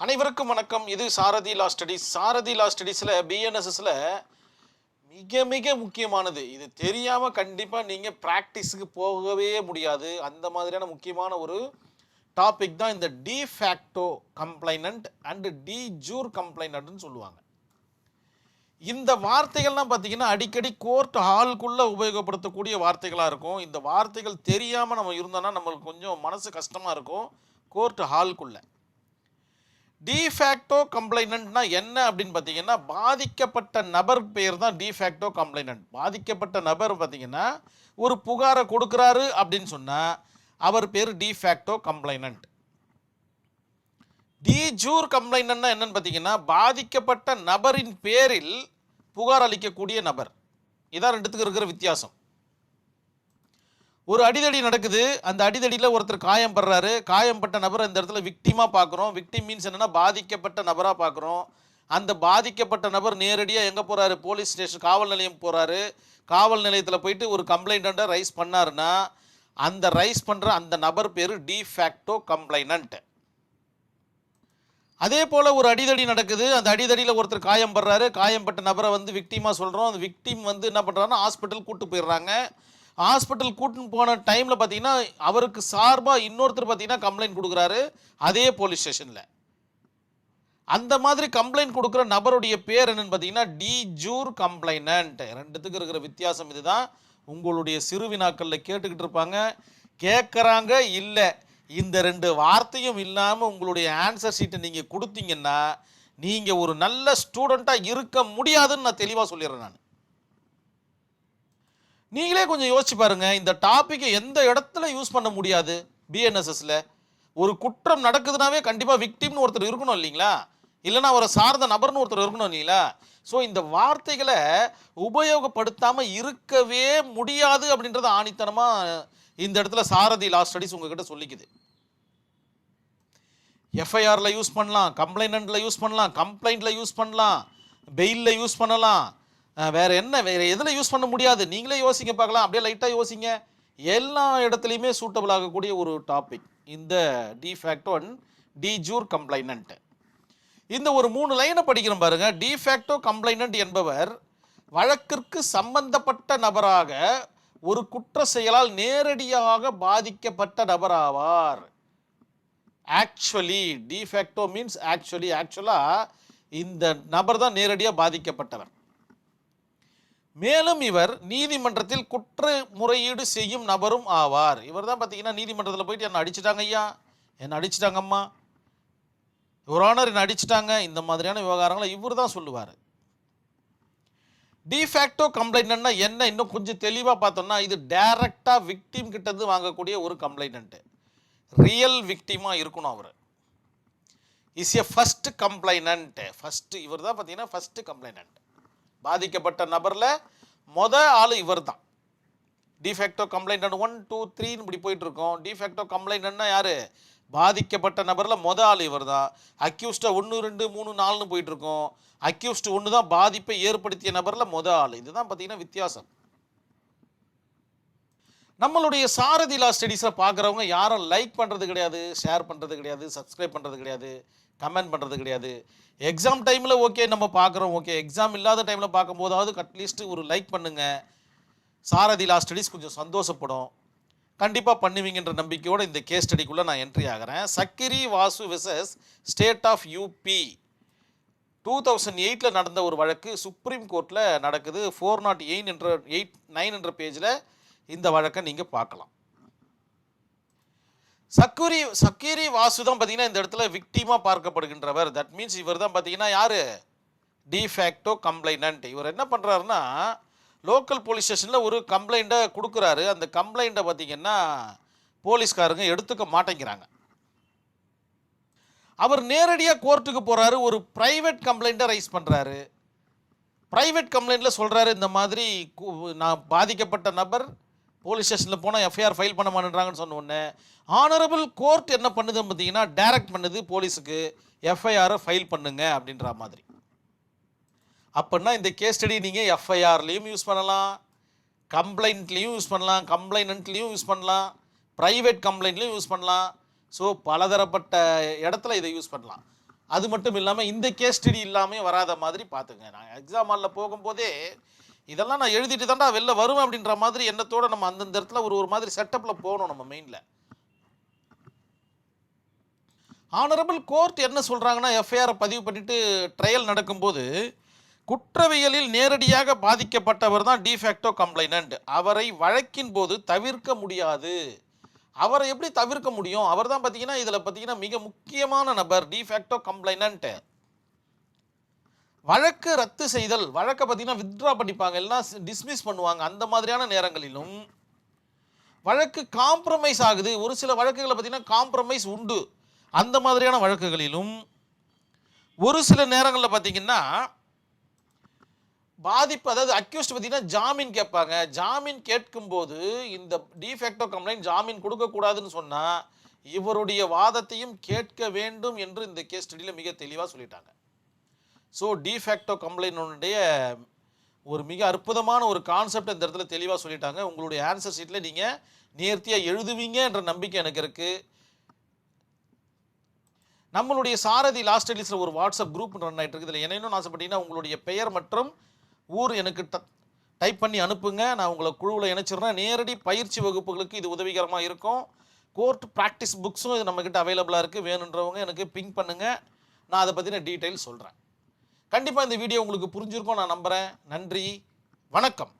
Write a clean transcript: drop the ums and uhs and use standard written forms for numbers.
அனைவருக்கும் வணக்கம். இது சாரதி லா ஸ்டடீஸ். சாரதி லா ஸ்டடீஸில் பிஎன்எஸ்எஸில் மிக மிக முக்கியமானது. இது தெரியாமல் கண்டிப்பாக நீங்கள் ப்ராக்டிஸுக்கு போகவே முடியாது. அந்த மாதிரியான முக்கியமான ஒரு டாபிக் தான் இந்த de facto complainant and de jure கம்ப்ளைனன்ட்னு சொல்லுவாங்க. இந்த வார்த்தைகள்லாம் பார்த்தீங்கன்னா அடிக்கடி கோர்ட் ஹாலுக்குள்ளே உபயோகப்படுத்தக்கூடிய வார்த்தைகளாக இருக்கும். இந்த வார்த்தைகள் தெரியாமல் நம்ம இருந்தோன்னா நம்மளுக்கு கொஞ்சம் மனசு கஷ்டமாக இருக்கும். கோர்ட் ஹாலுக்குள்ளே டிஃபேக்டோ கம்ப்ளைனன்ட்னா என்ன அப்படின்னு பார்த்தீங்கன்னா, பாதிக்கப்பட்ட நபர் பேர் தான் டிஃபேக்டோ கம்ப்ளைனன்ட். பாதிக்கப்பட்ட நபர் பார்த்தீங்கன்னா ஒரு புகாரை கொடுக்குறாரு அப்படின்னு சொன்னால் அவர் பேர் டிஃபேக்டோ கம்ப்ளைனன்ட். டி ஜூர் கம்ப்ளைனன்ட்னா என்னன்னு பார்த்தீங்கன்னா, பாதிக்கப்பட்ட நபரின் பேரில் புகார் அளிக்கக்கூடிய நபர். இதான் ரெண்டுத்துக்கு இருக்கிற வித்தியாசம். ஒரு அடிதடி நடக்குது, அந்த அடிதடியில் ஒருத்தர் காயம் படுறாரு. காயம்பட்ட நபரை இந்த இடத்துல விக்டிமாக பார்க்குறோம். விக்டிம் மீன்ஸ் என்னென்னா பாதிக்கப்பட்ட நபராக பார்க்குறோம். அந்த பாதிக்கப்பட்ட நபர் நேரடியாக எங்கே போகிறாரு? போலீஸ் ஸ்டேஷன், காவல் நிலையம் போகிறாரு. காவல் நிலையத்தில் போயிட்டு ஒரு கம்ப்ளைண்ட்டை ரைஸ் பண்ணாருன்னா அந்த ரைஸ் பண்ணுற அந்த நபர் பேர் டிஃபேக்டோ கம்ப்ளைனன்ட். அதே போல் ஒரு அடிதடி நடக்குது, அந்த அடிதடியில் ஒருத்தர் காயம் படுறாரு. காயம்பட்ட நபரை வந்து விக்டிமாக சொல்கிறோம். அந்த விக்டிம் வந்து என்ன பண்ணுறாருன்னா ஹாஸ்பிட்டல் கூப்பிட்டு போயிடுறாங்க. ஹாஸ்பிட்டல் கூட்டின்னு போன டைமில் பார்த்தீங்கன்னா அவருக்கு சார்பாக இன்னொருத்தர் பார்த்தீங்கன்னா கம்ப்ளைண்ட் கொடுக்குறாரு அதே போலீஸ் ஸ்டேஷனில். அந்த மாதிரி கம்ப்ளைண்ட் கொடுக்குற நபருடைய பேர் என்னன்னு பார்த்தீங்கன்னா டி ஜூர் கம்ப்ளைனன்ட். ரெண்டுத்துக்கு இருக்கிற வித்தியாசம் இதுதான். உங்களுடைய சிறு வினாக்களில் கேட்டுக்கிட்டு இருப்பாங்க, கேட்குறாங்க இல்லை. இந்த ரெண்டு வார்த்தையும் இல்லாமல் உங்களுடைய ஆன்சர் ஷீட்டை நீங்கள் கொடுத்தீங்கன்னா நீங்கள் ஒரு நல்ல ஸ்டூடெண்ட்டாக இருக்க முடியாதுன்னு நான் தெளிவாக சொல்லிடுறேன். நான் நீங்களே கொஞ்சம் யோசிச்சு பாருங்க, இந்த டாப்பிக்கை எந்த இடத்துல யூஸ் பண்ண முடியாது? பிஎன்எஸ்எஸ்ல ஒரு குற்றம் நடக்குதுனாவே கண்டிப்பாக விக்டிம்னு ஒருத்தர் இருக்கணும் இல்லைங்களா? இல்லைன்னா அவரை சார்ந்த நபர்னு ஒருத்தர் இருக்கணும் இல்லைங்களா? ஸோ இந்த வார்த்தைகளை உபயோகப்படுத்தாமல் இருக்கவே முடியாது அப்படின்றத ஆணித்தனமாக இந்த இடத்துல சாரதி லா ஸ்டடீஸ் உங்ககிட்ட சொல்லிக்குது. எஃப்ஐஆரில் யூஸ் பண்ணலாம், கம்ப்ளைனண்ட்டில் யூஸ் பண்ணலாம், கம்ப்ளைண்ட்டில் யூஸ் பண்ணலாம், பெயிலில் யூஸ் பண்ணலாம். வேறு எதில் யூஸ் பண்ண முடியாது? நீங்களே யோசிங்க பார்க்கலாம். அப்படியே லைட்டாக யோசிங்க. எல்லா இடத்துலையுமே சூட்டபிள் ஆகக்கூடிய ஒரு டாபிக் இந்த டிஃபேக்டோ அண்ட் டி ஜூர் கம்ப்ளைனன்ட். இந்த ஒரு 3 லைனை படிக்கிறோம் பாருங்க. டிஃபேக்டோ கம்ப்ளைனன்ட் என்பவர் வழக்கிற்கு சம்பந்தப்பட்ட நபராக ஒரு குற்ற செயலால் நேரடியாக பாதிக்கப்பட்ட நபராவார். ஆக்சுவலி டிஃபேக்டோ மீன்ஸ் ஆக்சுவலாக இந்த நபர் தான் நேரடியாக பாதிக்கப்பட்டவர். மேலும் இவர் நீதிமன்றத்தில் குற்ற முறையீடு செய்யும் நபரும் ஆவார். இவர் தான் பார்த்தீங்கன்னா நீதிமன்றத்தில் போயிட்டு என்னை அடிச்சிட்டாங்க ஐயா, என்னை அடிச்சிட்டாங்கம்மா, யுவர் ஆனர் என்னை அடிச்சிட்டாங்க, இந்த மாதிரியான விவகாரங்களை இவர் தான் சொல்லுவார். டிஃபேக்டோ கம்ப்ளைனன்ட்னா என்ன? இன்னும் கொஞ்சம் தெளிவாக பார்த்தோம்னா இது டைரக்டாக விக்டிம் கிட்டேருந்து வாங்கக்கூடிய ஒரு கம்ப்ளைனன்ட். ரியல் விக்டிமாக இருக்கணும். அவர் is a first complainant. First இவர் தான் பார்த்தீங்கன்னா ஃபஸ்ட்டு கம்ப்ளைனன்ட். பாதிக்கப்பட்ட நபரில் ஆள் இவர் தான். டிஃபேக்டோ கம்ப்ளைண்ட் 1 2 3 இப்படி போயிட்டு இருக்கோம். டிஃபேக்டோ கம்ப்ளைண்ட்னா யார்? பாதிக்கப்பட்ட நபரில் ஆள் இவர் தான். அக்யூஸ்டாக 1 2 3 4ன்னு போயிட்டு இருக்கோம். அக்யூஸ்ட் 1 தான் பாதிப்பை ஏற்படுத்திய நபரில் ஆள். இதுதான் பார்த்தீங்கன்னா வித்தியாசம். நம்மளுடைய சாரதி லா ஸ்டடீஸை பார்க்குறவங்க யாரும் லைக் பண்ணுறது கிடையாது, ஷேர் பண்ணுறது கிடையாது, சப்ஸ்கிரைப் பண்ணுறது கிடையாது, கமெண்ட் பண்ணுறது கிடையாது. எக்ஸாம் டைமில் ஓகே நம்ம பார்க்குறோம், ஓகே. எக்ஸாம் இல்லாத டைமில் பார்க்கும்போதாவது அட்லீஸ்ட் ஒரு லைக் பண்ணுங்கள். சாரதி லா ஸ்டடீஸ் கொஞ்சம் சந்தோஷப்படும். கண்டிப்பாக பண்ணுவீங்கன்ற நம்பிக்கையோடு இந்த கேஸ் ஸ்டடிக்குள்ளே நான் என்ட்ரி ஆகிறேன். Sakiri Vasu versus state of UP 2008 நடந்த ஒரு வழக்கு சுப்ரீம் கோர்ட்டில் நடக்குது. 409 என்ற பேஜில் இந்த வழக்கை நீங்கள் பார்க்கலாம். சக்கீரி வாசு தான் பார்த்தீங்கன்னா இந்த இடத்துல விக்டிமாக பார்க்கப்படுகின்றவர். தட் மீன்ஸ் இவர் தான் பார்த்தீங்கன்னா யார்? De facto complainant. இவர் என்ன பண்ணுறாருன்னா லோக்கல் போலீஸ் ஸ்டேஷனில் ஒரு கம்ப்ளைண்ட்டை கொடுக்குறாரு. அந்த கம்ப்ளைண்ட்டை பார்த்தீங்கன்னா போலீஸ்காரங்க எடுத்துக்க மாட்டேங்கிறாங்க. அவர் நேரடியாக கோர்ட்டுக்கு போகிறாரு. ஒரு ப்ரைவேட் கம்ப்ளைண்ட்டை ரைஸ் பண்ணுறாரு. ப்ரைவேட் கம்ப்ளைண்ட்டில் சொல்கிறாரு, இந்த மாதிரி நான் பாதிக்கப்பட்ட நபர் போலீஸ் ஸ்டேஷனில் போனால் எஃப்ஐஆர் ஃபைல் பண்ண மாட்டேன்றாங்கன்னு சொன்ன உடனே ஆனரபிள் கோர்ட் என்ன பண்ணுதுன்னு பார்த்தீங்கன்னா டைரக்ட் பண்ணுது போலீஸுக்கு, எஃப்ஐஆரை ஃபைல் பண்ணுங்க அப்படின்ற மாதிரி. அப்படின்னா இந்த கேஸ் ஸ்டடி நீங்கள் எஃப்ஐஆர்லேயும் யூஸ் பண்ணலாம், கம்ப்ளைண்ட்லேயும் யூஸ் பண்ணலாம், கம்ப்ளைனண்ட்லேயும் யூஸ் பண்ணலாம், ப்ரைவேட் கம்ப்ளைண்ட்லேயும் யூஸ் பண்ணலாம். ஸோ பலதரப்பட்ட இடத்துல இதை யூஸ் பண்ணலாம். அது மட்டும் இல்லாமல் இந்த கேஸ் ஸ்டடி இல்லாமல் வராத மாதிரி பார்த்துங்க. நான் எக்ஸாம் ஹாலில் போகும்போதே இதெல்லாம் நான் எழுதிட்டு தான்டா வெளில வருவேன் அப்படின்ற மாதிரி எண்ணத்தோட நம்ம அந்தந்த இடத்துல ஒரு மாதிரி செட்டப்பில் போகணும். நம்ம மெயினில் ஆனரபிள் கோர்ட் என்ன சொல்கிறாங்கன்னா, எஃப்ஐஆரை பதிவு பண்ணிவிட்டு ட்ரையல் நடக்கும்போது குற்றவியலில் நேரடியாக பாதிக்கப்பட்டவர் தான் டிஃபேக்டோ கம்ப்ளைனன்ட். அவரை வழக்கின் போது தவிர்க்க முடியாது. அவரை எப்படி தவிர்க்க முடியும்? அவர் தான் பார்த்தீங்கன்னா இதில் பார்த்தீங்கன்னா மிக முக்கியமான நபர், டிஃபேக்டோ கம்ப்ளைனன்ட். வழக்கு ரத்து செய்தல், வழக்கை பார்த்தீங்கன்னா வித்ட்ரா பண்ணிப்பாங்க, எல்லாம் டிஸ்மிஸ் பண்ணுவாங்க. அந்த மாதிரியான நேரங்களிலும் வழக்கு காம்ப்ரமைஸ் ஆகுது. ஒரு சில வழக்குகளை பார்த்தீங்கன்னா காம்ப்ரமைஸ் உண்டு. அந்த மாதிரியான வழக்குகளிலும் ஒரு சில நேரங்களில் பார்த்தீங்கன்னா பாதிப்பு, அதாவது அக்யூஸ்ட் பார்த்தீங்கன்னா ஜாமீன் கேட்பாங்க. ஜாமீன் கேட்கும்போது இந்த டிஃபேக்டோ கம்ப்ளைண்ட் ஜாமீன் கொடுக்கக்கூடாதுன்னு சொன்னால் இவருடைய வாதத்தையும் கேட்க வேண்டும் என்று இந்த கேஸ் ஸ்டடியில் மிக தெளிவாக சொல்லிட்டாங்க. ஸோ டிஃபேக்டோ கம்ப்ளைண்ட்டுடைய ஒரு மிக அற்புதமான ஒரு கான்செப்ட் இந்த இடத்துல தெளிவாக சொல்லிட்டாங்க. உங்களுடைய ஆன்சர் ஷீட்டில் நீங்கள் நேர்த்தியாக எழுதுவீங்க என்ற நம்பிக்கை எனக்கு இருக்குது. நம்மளுடைய சாரதி லாஸ்ட் ஸ்டடீஸில் ஒரு வாட்ஸ்அப் குரூப் ரன் ஆகிட்டு இருக்குது. இதில் என்ன ஆசைப்பட்டீங்கன்னா உங்களுடைய பெயர் மற்றும் ஊர் எனக்கு டைப் பண்ணி அனுப்புங்க. நான் உங்களை குழுவில் இணைச்சிடுறேன். நேரடி பயிற்சி வகுப்புகளுக்கு இது உதவிகரமாக இருக்கும். கோர்ட் ப்ராக்டிஸ் புக்ஸும் இது நம்மக்கிட்ட அவைலபிளாக இருக்குது. வேணுன்றவங்க எனக்கு பிங் பண்ணுங்கள். நான் அதை பற்றின டீட்டெயில் சொல்கிறேன். கண்டிப்பாக இந்த வீடியோ உங்களுக்கு புரிஞ்சிருக்கும் நான் நம்புகிறேன். நன்றி, வணக்கம்.